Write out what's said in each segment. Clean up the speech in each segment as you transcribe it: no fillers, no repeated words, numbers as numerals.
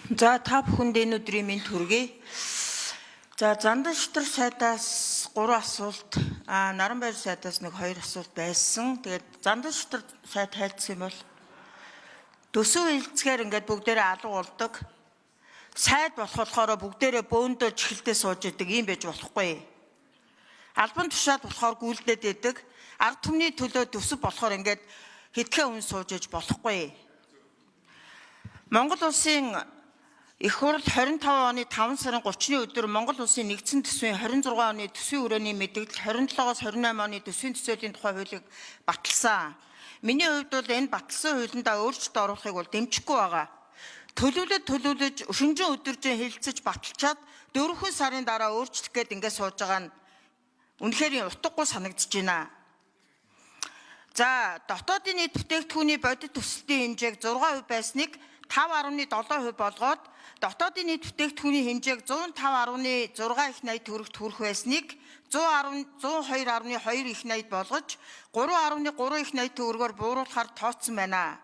За та бүхэнд энэ өдрийн минь төргий. За Зандан шитрх сайдаас 3 асуулт, Наранбайр сайдаас 2 асуулт байсан. Тэгээд Зандан шитрх сайд хайлтсан юм бол төсөв хилцгээр ингээд бүгдээрээ алга болдог. Сайд болохоор бүгдээрээ бөөндөө чихэлдээ сууж идэг юм байж болохгүй. Албан тушаал болохоор гүйлдээд идэг. Ард түмний төлөө төсөв болохоор ингээд хэдхэн хүн сууж иж болохгүй. Монгол улсын Их хурл 25 оны 5 сарын 30-ны өдөр Монгол улсын нэгдсэн төсвийн 26 оны төсвийн өрөөний мэдээлэл 27-оос 28 оны төсвийн төсөөлийн тухай хуулийг баталсан. Миний хувьд бол энэ баталсан хуулиндаа өөрчлөлт оруулахыг бол дэмжихгүй байгаа. Төлөвлөж шөнжин өдөржин хэлэлцэж баталчаад 4 сарын дараа өөрчлөх гээд ингээд сууж байгаа нь үнэхээр утгагүй санагдаж байна. За дотоодын нийт бүтээгдэхүүний бодит төсөлтийн хэмжээг 6% байсныг 5.7% болгоод дотоодын нийт бүтээгдэхүүний хэмжээг 105.6 их найд төгрөгт хүрэх байсныг 102.2 их найд болгож 3.3 их найд төгрөгөөр бууруулахаар тооцсон байна.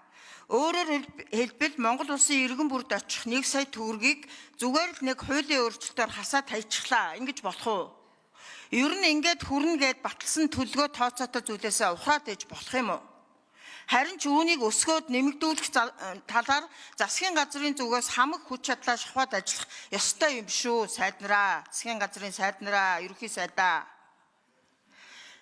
Өөрөөр хэлбэл Монгол улсын иргэн бүрд очих 1 сая төгрөгийг зүгээр л нэг хуулийн өөрчлөлтөөр хасаад тайчихлаа. Ингэж болох уу? Ер нь ингээд хүрнэ гэд баталсан төлгөө тооцоотой зүйлээсээ ухраад ээж болох юм уу? Харин ч үүнийг өсгөөд нэмэгдүүлэх талаар засгийн газрын зүгээс хамаг хүч чадлаа шахаад ажиллах ёстой юм шүү. Сайднараа, засгийн газрын сайднараа, ерөнхий сайдаа.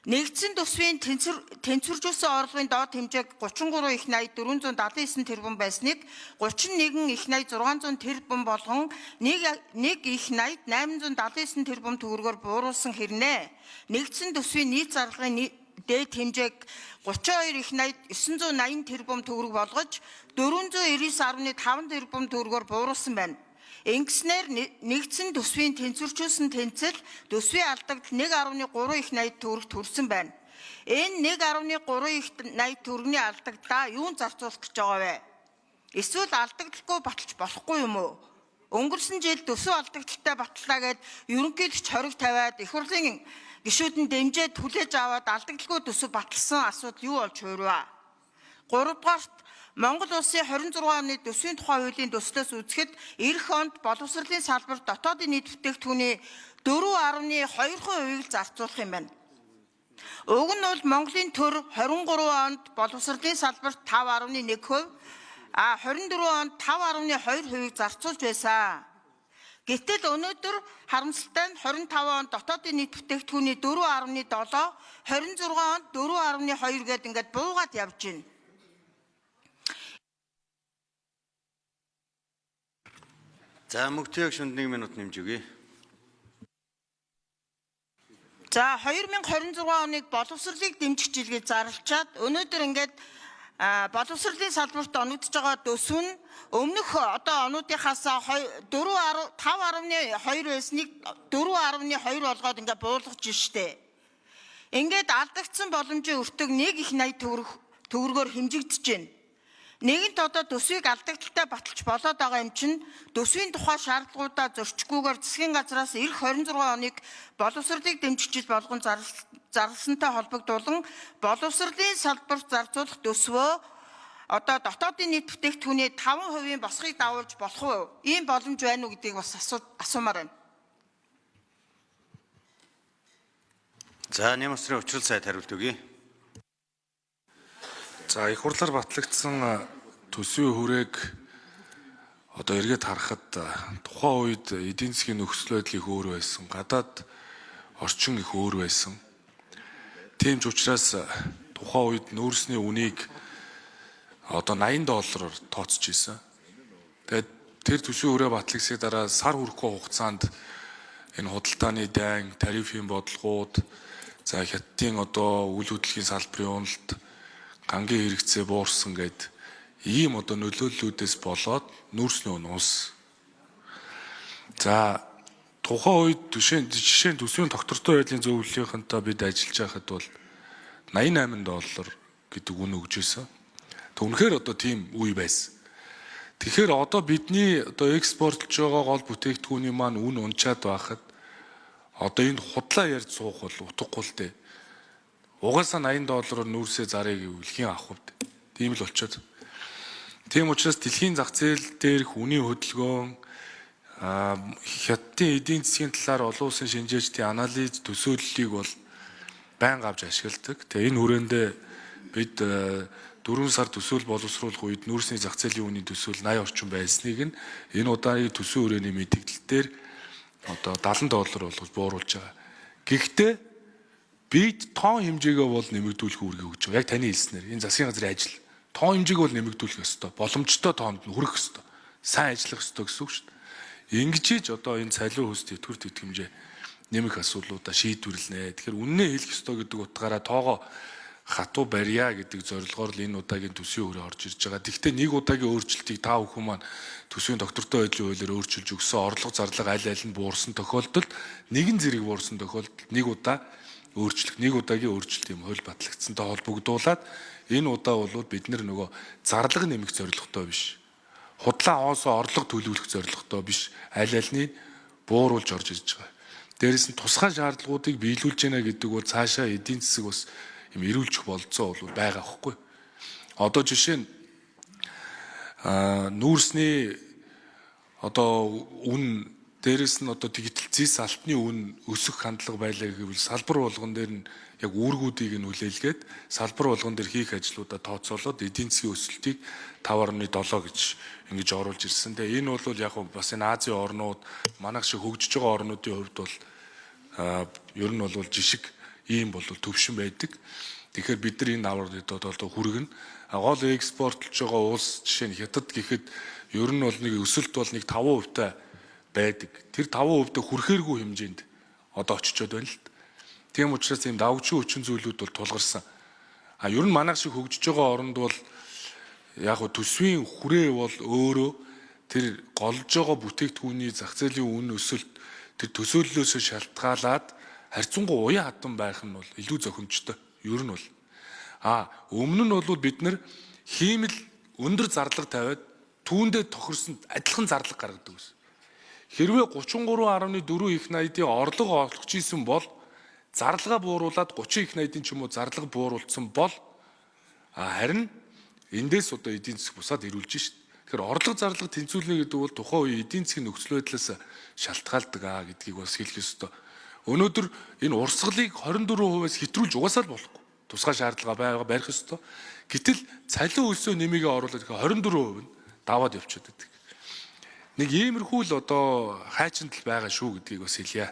Нэгдсэн төсвийн тэнцвэржүүлсэн орлогын доод хэмжээг 33 их найд 479 тэрбум байсныг 31 их найд 600 тэрбум болгон нэг их найд 879 тэрбум төгрөгөөр бууруулсан хэрнээ. Нэгдсэн төсвийн нийт зарлагын дээд хэмжээг 32 их найд 980 тэрбум төгрөг болгож 499.5 тэрбум төгрөгөөр бууруулсан байна. Ингэснээр нэгдсэн төсвийн тэнцвэржүүлсэн тэнцэл төсвийн алдагт 1.3 их найд төгрөгт хүрсэн байна. Энэ 1.3 их найд төгрөгийн алдагдаа юунд зарцуулах гэж байгаа вэ? Эсвэл алдагдaltaгүй баталж болохгүй юм уу? Өнгөрсөн жил төсөв алдагдaltaй батлаа гэд ерөнхийдөө хориг тавиад их хурлын гишүүдэн дэмжээд хүлээж аваад алдагдaltaгүй төсөв баталсан асуудал юу болж хуурваа? 3-дугаарт Монгол улсын 26 оны төсвийн тухай хуулийн төслөөс үзэхэд эх онд боловсролын салбарт дотоодын нийт бүтээгдэхүүний 4.2% зарцуулах юм байна. Уг нь бол Монголын төр 23 онд боловсролын салбарт 5.1%, 24 онд 5.2% зарцуулж байсан. Гэтэл өнөөдөр харамсалтай нь 25 онд дотоодын нийт бүтээгдэхүүний 4.7, 26 онд 4.2 гээд ингээд буугаад явж байна. За мөгтөөг шүнд 1 минут нэмж өгье. За 2026 оныг боловсролыг дэмжих жилгээд зарлчаад өнөөдөр ингээд боловсролын салбарт оногдож байгаа төсөв нь өмнөх одоо онуудынхаас 5.2 байсныг 4.2 болгоод ингээд буулгаж штэ. Ингээд алдагдсан боломжийн өртөг 1 их найд төгрөгөөр хэмжигдэж байна. Нэгэнт одоо төсвийг алдагдaltaй баталж болоод байгаа юм чинь төсвийн тухай шаардлагуудаа зөрчгүйгээр засгийн газраас эх 26 оныг боловсролыг дэмжиж болгон зарласантай холбогдуулан боловсролын салбарт зарцуулах төсвөө одоо дотоодын нийт бүтээгдэхүүний 5% босхийг дагуулж болох уу? Ийм боломж байна уу гэдгийг бас асуумаар байна. За нэмэсрийн учрал сайд хариулт өгье. За их хурлаар батлагдсан төсвийн хүрээг одоо эргээд харахад тухайн үед эдийн засгийн нөхцөл байдал их өөр байсан. Гадаад орчин их өөр байсан. Тийм ч учраас тухайн үед нүүрсний үнийг одоо $80 тооцож ирсэн. Тэгээд тэр төсвийн хүрээ батлагдсны дараа сар хүрэхгүй хугацаанд энэ худалдааны дайн, тарифын бодлогууд, за хятадын одоо үйл хөдлөлийн салбарын уналт, гангийн хэрэгцээ буурсан гэд ийм одоо нөлөөллүүдээс болоод нүүрсний үн ус. За тухайн үед жишээ нь төсвийн доктортой байдлын зөвлөлийнхэнтэй бид ажиллаж байхад бол $88 гэдэг үн өгж байсан. Үнэхээр одоо тийм үе байсан. Тэгэхээр одоо бидний одоо экспортлж байгаа гол бүтээгдэхүүний маань үн унчаад байхад одоо энэ худлаа ярьж суух бол утгагүй л дээ. Угаасаа $80-оор нүүрсээ зарыг гэвэл хэн авах вэ? Тийм л болчиход. Тийм учраас дэлхийн зах зээл дээрх үнийн хөдөлгөөн хятадын эдийн засгийн талаар олон улсын шинжээчдийн анализ төсөөллийг бол байнга авч ашигладаг. Тэгээ энэ хүрээндээ бид 4 сар төсөөл боловсруулах үед нүүрсний зах зээлийн үнийн төсөөл 80 орчим байсныг нь энэ удаагийн төсвийн хүрээний мэдээлэл дээр одоо $70 болгож бууруулж байгаа. Гэхдээ бид тоон хэмжээгээ бол нэмэгдүүлэх үүргийг өгч байгаа. Яг таны хэлснээр энэ засгийн газрын ажил тоон хэмжээгээ бол нэмэгдүүлэх ёстой. Боломжтой тоонд нь хүрэх ёстой. Сайн ажиллах ёстой гэсэн үг шүү дээ. Ингэж одоо энэ цалин хөлс тэтгэвэр тэтгэмжээ нэмэх асуудлуудаа шийдвэрлэнэ. Тэгэхээр үннээ хэлэх ёстой гэдэг утгаараа тоогоо хатуу барья гэдэг зорилгоор л энэ удаагийн төсвийн хүрээ орж ирж байгаа. Гэхдээ нэг удаагийн өөрчлөлтийг та бүхэн маань төсвийн доктортой байдлын хуулиар өөрчилж өгсөн орлого зарлага аль аль нь буурсан тохиолдолд нэгэн зэрэг буурсан тохиолдолд нэг удаа өөрчлөлт нэг удаагийн өөрчлөлт юм хууль батлагдсантай холбогдуулаад энэ удаа бол бид нөгөө зарлага нэмэх зорилготой биш. Худлаа хоосоо орлого төлөвлөх зорилготой биш. Аль альнийг бууруулж орж ирж байгаа. Дээрээс нь тусгай шаардлагуудыг биелүүлж яана гэдэг бол цаашаа эдийн засаг бас юм эрүүлжих болцоо бол байгаа байхгүй. Одоо жишээ нь нүүрсний одоо үн дээрээс нь одоо дигитализис алтны үн өсөх хандлага байлаа гэвэл салбар болгон дээр нь яг үүргүүдийг нь хүлээлгээд салбар болгон дээр хийх ажлуудаа тооцоолоод эдийн засгийн өсөлтийг 5.7 гэж ингэж оруулж ирсэн. Тэгээ энэ бол яг бас энэ Азийн орнууд манайх шиг хөгжиж байгаа орнуудын хувьд бол ер нь бол жишг ийм бол төвшин байдаг. Тэгэхээр бид нар энэ авралд одоо хүргэн гол экспортлж байгаа улс жишээ нь Хятад гэхэд ер нь бол нэг өсөлт бол нэг 5% та байдаг. Тэр 5% та хүрэхээргүй хэмжээнд одоо очичод байна л. Тийм учраас ийм давгчийн хүчин зүйлүүд бол тулгарсан. Ер нь манайх шиг хөгжиж байгаа оронд бол яг төсвийн хүрээ бол өөрөө тэр голж байгаа бүтээгдэхүүний зах зээлийн үн өсөлт тэр төсөөллөөсөө шалтгаалаад харьцангуй уян хатан байх нь бол илүү зохимжтой. Ер нь бол өмнө нь бол бид нар хиймэл өндөр зарлага тавиад түүндээ тохирсон адилхан зарлага гаргадаг байсан. Хэрвээ 33.4 их найдын орлого олгож исэн бол зарлагаа бууруулад 30 их найдын ч юм уу зарлага бууруулсан бол харин эндээс одоо эдийн засаг бусаад ирүүлж шít. Тэгэхээр орлого зарлага тэнцвүүлнэ гэдэг бол тухайн үеийн эдийн засгийн нөхцөл байдлаас шалтгаалдаг гэдгийг бас хэлэх ёстой. Өнөөдөр энэ урсгалыг 24%-аас хэтрүүлж угаасаа л болохгүй. Тусгай шаардлага барих ёстой. Гэтэл цалин хөлсөө нэмийгээ оруулаад 24% нь даваад явчихад байдаг. Нэг иймэрхүү л одоо хайчиндал байгаа шүү гэдгийг бас хэлье.